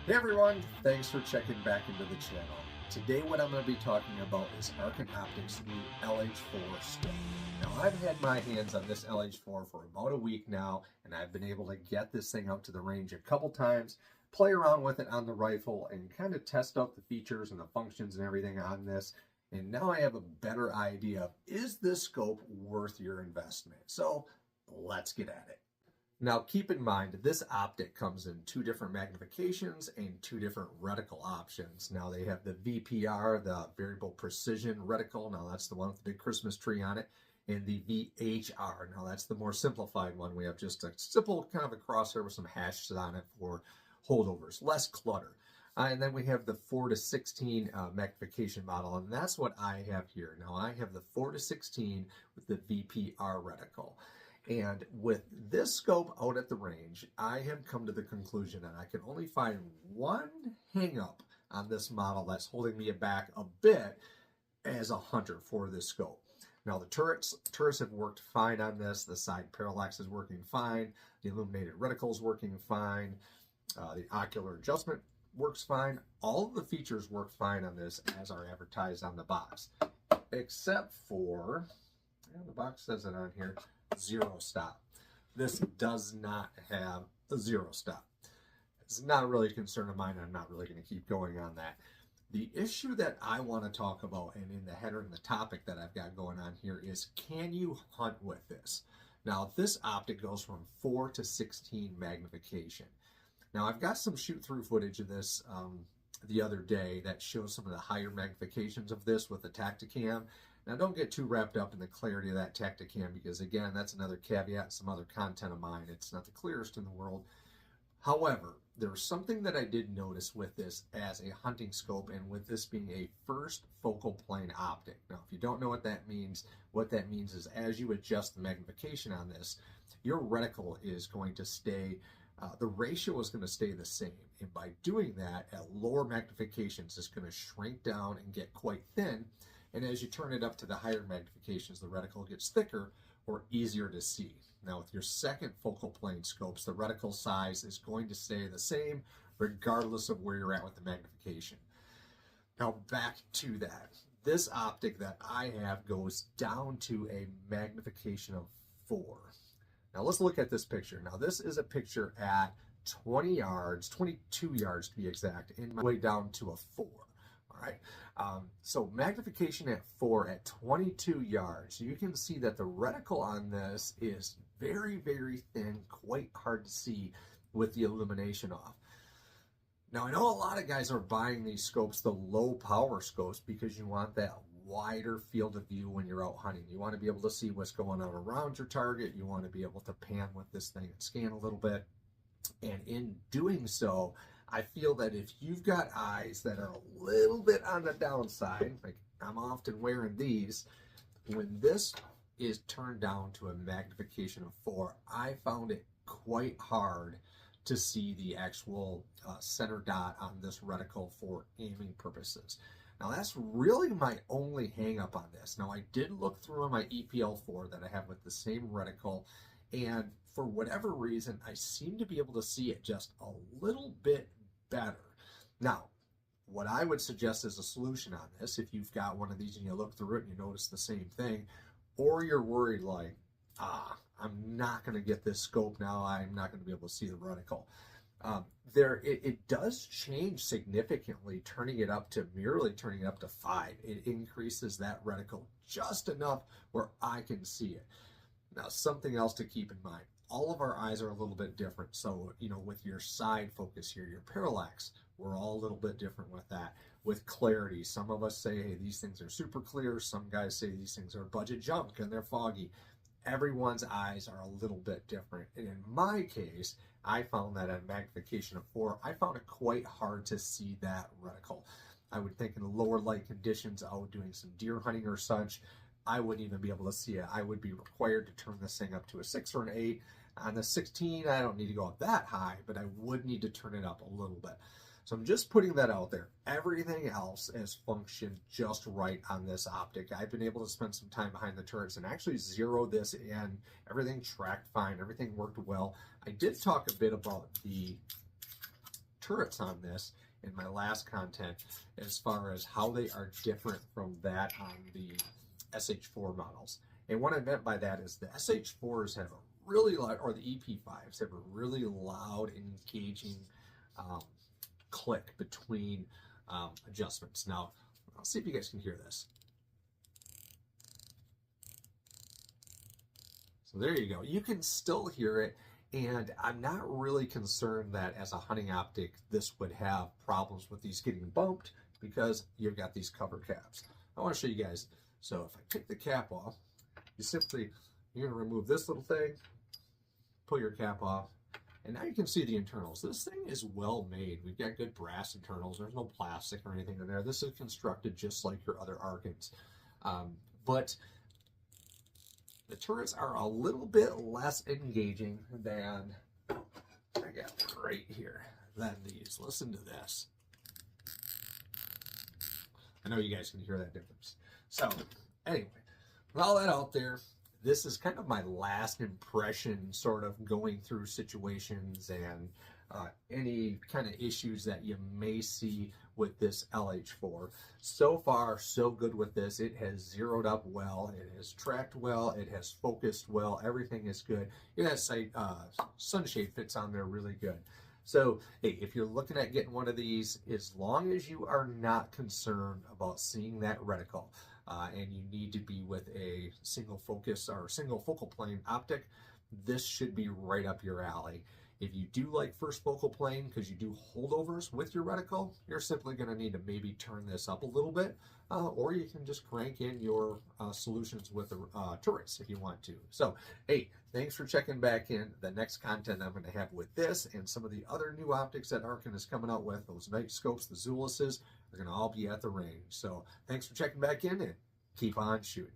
Hey everyone, thanks for checking back into the channel. Today what I'm going to be talking about is Arken Optics New LH4 scope. Now I've had my hands on this LH4 for about a week now, and I've been able to get this thing out to the range a couple times, play around with it on the rifle, and kind of test out the features and the functions and everything on this. And now I have a better idea of, is this scope worth your investment? So let's get at it. Now keep in mind, this optic comes in two different magnifications and two different reticle options. Now they have the VPR, the variable precision reticle. Now that's the one with the big Christmas tree on it. And the VHR. Now that's the more simplified one. We have just a simple kind of a crosshair with some hashes on it for holdovers, less clutter. And then we have the 4:16 magnification model, and that's what I have here. Now I have the 4:16 with the VPR reticle. And with this scope out at the range, I have come to the conclusion that I can only find one hang-up on this model that's holding me back a bit as a hunter for this scope. Now the turrets have worked fine on this. The side parallax is working fine. The illuminated reticle is working fine. The ocular adjustment works fine. All of the features work fine on this as are advertised on the box, except for, the box says it on here, zero stop. This does not have a zero stop. It's not really a concern of mine. I'm not really going to keep going on that. The issue that I want to talk about, and in the header and the topic that I've got going on here, is can you hunt with this? Now this optic goes from 4:16 magnification. Now I've got some shoot through footage of this the other day that shows some of the higher magnifications of this with the Tacticam. Now don't get too wrapped up in the clarity of that Tacticam, because again, that's another caveat, some other content of mine. It's not the clearest in the world. However, there's something that I did notice with this as a hunting scope, and with this being a first focal plane optic. Now, if you don't know what that means is as you adjust the magnification on this, your reticle is going to stay, the ratio is going to stay the same. And by doing that, at lower magnifications, it's going to shrink down and get quite thin. And as you turn it up to the higher magnifications, the reticle gets thicker or easier to see. Now with your second focal plane scopes, the reticle size is going to stay the same regardless of where you're at with the magnification. Now back to that. This optic that I have goes down to a magnification of 4. Now let's look at this picture. Now this is a picture at 20 yards, 22 yards to be exact, in my way down to a 4. All right, so magnification at 4 at 22 yards, you can see that the reticle on this is very, very thin, quite hard to see with the illumination off. Now I know a lot of guys are buying these scopes, the low power scopes, because you want that wider field of view when you're out hunting. You want to be able to see what's going on around your target. You want to be able to pan with this thing and scan a little bit. And in doing so, I feel that if you've got eyes that are a little bit on the downside, like I'm often wearing these, when this is turned down to a magnification of 4, I found it quite hard to see the actual center dot on this reticle for aiming purposes. Now that's really my only hang up on this. Now I did look through on my EPL-4 that I have with the same reticle, and for whatever reason, I seem to be able to see it just a little bit better. Now, what I would suggest as a solution on this, if you've got one of these and you look through it and you notice the same thing, or you're worried like, I'm not going to get this scope now, I'm not going to be able to see the reticle. It does change significantly, merely turning it up to 5. It increases that reticle just enough where I can see it. Now, something else to keep in mind, all of our eyes are a little bit different. So, with your side focus here, your parallax, we're all a little bit different with that. With clarity, some of us say, hey, these things are super clear. Some guys say these things are budget junk and they're foggy. Everyone's eyes are a little bit different. And in my case, I found that at a magnification of 4, I found it quite hard to see that reticle. I would think in lower light conditions, out doing some deer hunting or such, I wouldn't even be able to see it. I would be required to turn this thing up to a 6 or an 8. On the 16, I don't need to go up that high, but I would need to turn it up a little bit. So I'm just putting that out there. Everything else has functioned just right on this optic. I've been able to spend some time behind the turrets and actually zero this in. Everything tracked fine. Everything worked well. I did talk a bit about the turrets on this in my last content as far as how they are different from that on the Sh4 models. And what I meant by that is the Sh4s have a really loud, or the EP5s have a really loud and engaging click between adjustments. Now, I'll see if you guys can hear this. So there you go. You can still hear it, and I'm not really concerned that as a hunting optic, this would have problems with these getting bumped because you've got these cover caps. I want to show you guys. So if I take the cap off, you're going to remove this little thing, pull your cap off, and now you can see the internals. This thing is well made. We've got good brass internals. There's no plastic or anything in there. This is constructed just like your other Arkens. But the turrets are a little bit less engaging than I got right here than these. Listen to this. I know you guys can hear that difference. So anyway, with all that out there, this is kind of my last impression, sort of going through situations and any kind of issues that you may see with this LH4. So far, so good with this. It has zeroed up well. It has tracked well. It has focused well. Everything is good. That sunshade fits on there really good. So, hey, if you're looking at getting one of these, as long as you are not concerned about seeing that reticle, and you need to be with a single focus or single focal plane optic, this should be right up your alley. If you do like first focal plane because you do holdovers with your reticle, you're simply going to need to maybe turn this up a little bit, or you can just crank in your solutions with the turrets if you want to. So, hey, thanks for checking back in. The next content I'm going to have with this and some of the other new optics that Arken is coming out with, those night scopes, the Zuluses, are going to all be at the range. So, thanks for checking back in and keep on shooting.